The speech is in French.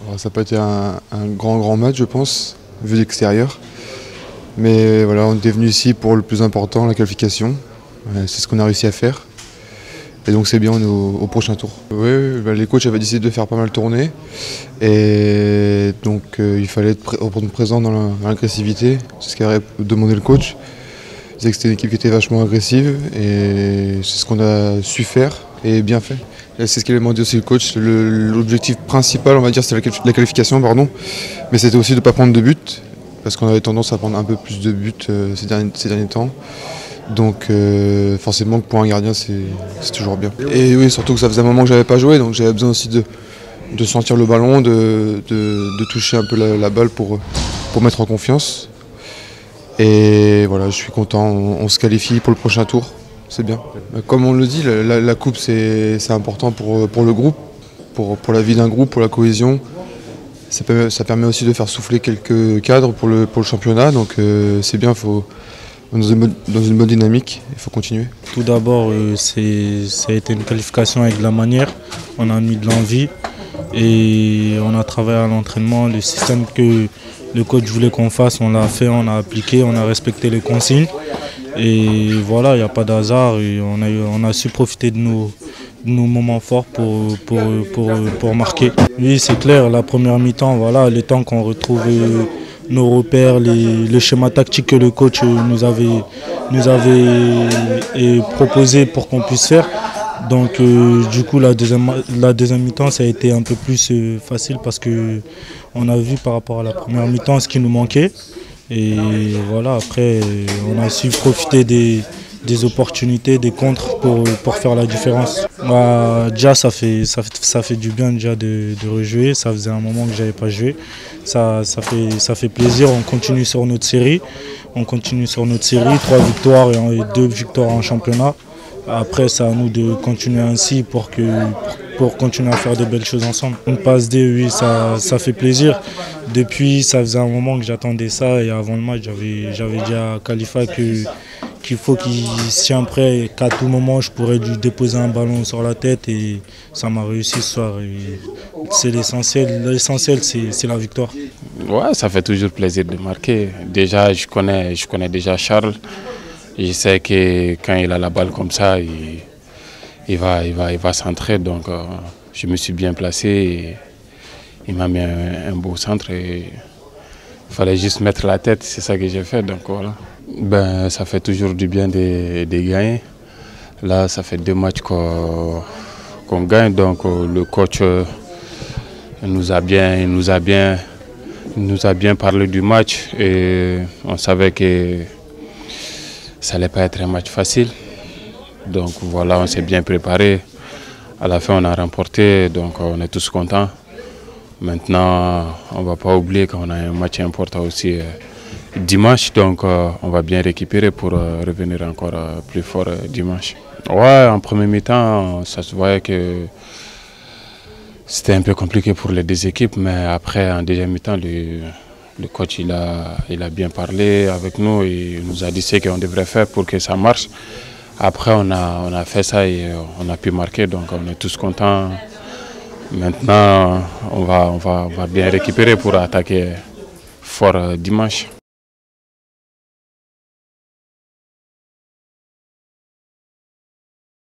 Alors, ça n'a pas été un grand match, je pense, vu d'extérieur. Mais voilà, on était venu ici pour le plus important, la qualification. C'est ce qu'on a réussi à faire. Et donc c'est bien, on est au prochain tour. Oui, les coachs avaient décidé de faire pas mal tourner. Et donc il fallait reprendre présent dans l'agressivité. C'est ce qu'avait demandé le coach. Il disait que c'était une équipe qui était vachement agressive. Et c'est ce qu'on a su faire et bien fait. C'est ce qu'il a demandé aussi le coach. L'objectif principal, on va dire, c'était la qualification, pardon. Mais c'était aussi de ne pas prendre de but. Parce qu'on avait tendance à prendre un peu plus de buts ces derniers temps. Donc forcément pour un gardien c'est toujours bien. Et oui, surtout que ça faisait un moment que j'avais pas joué, donc j'avais besoin aussi de sentir le ballon, de toucher un peu la balle pour mettre en confiance. Et voilà, je suis content, on se qualifie pour le prochain tour, c'est bien. Comme on le dit, la coupe c'est important pour le groupe, pour la vie d'un groupe, pour la cohésion. Ça permet aussi de faire souffler quelques cadres pour le championnat, donc c'est bien, dans une bonne dynamique, il faut continuer. Tout d'abord, ça a été une qualification avec de la manière, on a mis de l'envie et on a travaillé à l'entraînement. Le système que le coach voulait qu'on fasse, on l'a fait, on a appliqué, on a respecté les consignes. Et voilà, il n'y a pas d'hasard, on a su profiter de nos moments forts pour marquer. Oui, c'est clair, la première mi-temps, voilà, le temps qu'on retrouve nos repères, les schémas tactiques que le coach nous avait proposé pour qu'on puisse faire. Donc du coup la deuxième mi-temps ça a été un peu plus facile parce qu'on a vu par rapport à la première mi-temps ce qui nous manquait. Et voilà, après on a su profiter des opportunités, des contres pour faire la différence. Déjà ça fait du bien déjà de rejouer, ça faisait un moment que je n'avais pas joué. Ça fait plaisir, on continue sur notre série. 3 victoires et 2 victoires en championnat. Après c'est à nous de continuer ainsi pour continuer à faire de belles choses ensemble. Une passe D, oui, ça fait plaisir. Depuis, ça faisait un moment que j'attendais ça et avant le match, j'avais dit à Khalifa qu'il faut qu'il se tienne prêt et qu'à tout moment je pourrais lui déposer un ballon sur la tête et ça m'a réussi ce soir. C'est l'essentiel. L'essentiel c'est la victoire. Ouais, ça fait toujours plaisir de marquer. Déjà, je connais déjà Charles. Je sais que quand il a la balle comme ça, il va centrer. Donc je me suis bien placé et il m'a mis un beau centre et il fallait juste mettre la tête, c'est ça que j'ai fait. Donc voilà. Ben, ça fait toujours du bien de gagner. Là, ça fait 2 matchs qu'on gagne. Donc le coach nous a bien parlé du match et on savait que ça n'allait pas être un match facile. Donc voilà, on s'est bien préparé. À la fin, on a remporté, donc on est tous contents. Maintenant, on ne va pas oublier qu'on a un match important aussi dimanche. Donc on va bien récupérer pour revenir encore plus fort dimanche. Ouais, en premier mi-temps, ça se voyait que c'était un peu compliqué pour les 2 équipes. Mais après, en deuxième mi-temps, le coach il a bien parlé avec nous et il nous a dit ce qu'on devrait faire pour que ça marche. Après on a fait ça et on a pu marquer, donc on est tous contents. Maintenant on va bien récupérer pour attaquer fort dimanche.